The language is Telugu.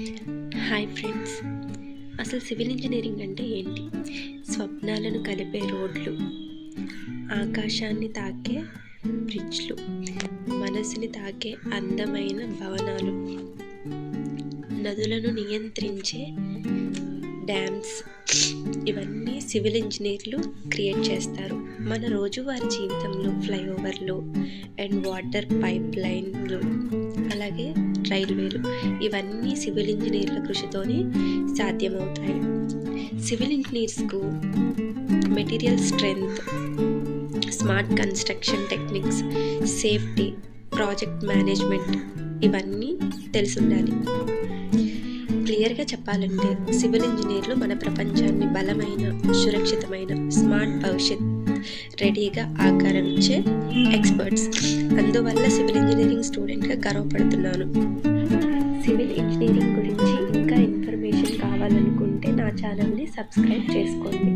హాయ్ ఫ్రెండ్స్, అసలు సివిల్ ఇంజనీరింగ్ అంటే ఏంటి? స్వప్నాలను కలిపే రోడ్లు, ఆకాశాన్ని తాకే బ్రిడ్జ్లు, మనసుని తాకే అందమైన భవనాలు, నదులను నియంత్రించే డ్యామ్స్, ఇవన్నీ సివిల్ ఇంజనీర్లు క్రియేట్ చేస్తారు. మన రోజువారీ జీవితంలో ఫ్లైఓవర్లు అండ్ వాటర్ పైప్ లైన్లు, అలాగే రైల్వేలు, ఇవన్నీ సివిల్ ఇంజనీర్ల కృషితోనే సాధ్యమవుతాయి. సివిల్ ఇంజనీర్స్కు material strength, smart construction techniques, safety, project management, ఇవన్నీ తెలిసి ఉండాలి. క్లియర్గా చెప్పాలంటే సివిల్ ఇంజనీర్లు మన ప్రపంచాన్ని బలమైన, సురక్షితమైన, స్మార్ట్ భవిష్యత్ రెడీగా ఆకారమిచ్చే ఎక్స్పర్ట్స్. అందువల్ల సివిల్ ఇంజనీరింగ్ స్టూడెంట్గా గర్వపడుతున్నాను. సివిల్ ఇంజనీరింగ్ గురించి ఇంకా ఇన్ఫర్మేషన్ కావాలనుకుంటే నా ఛానల్ని సబ్స్క్రైబ్ చేసుకోండి.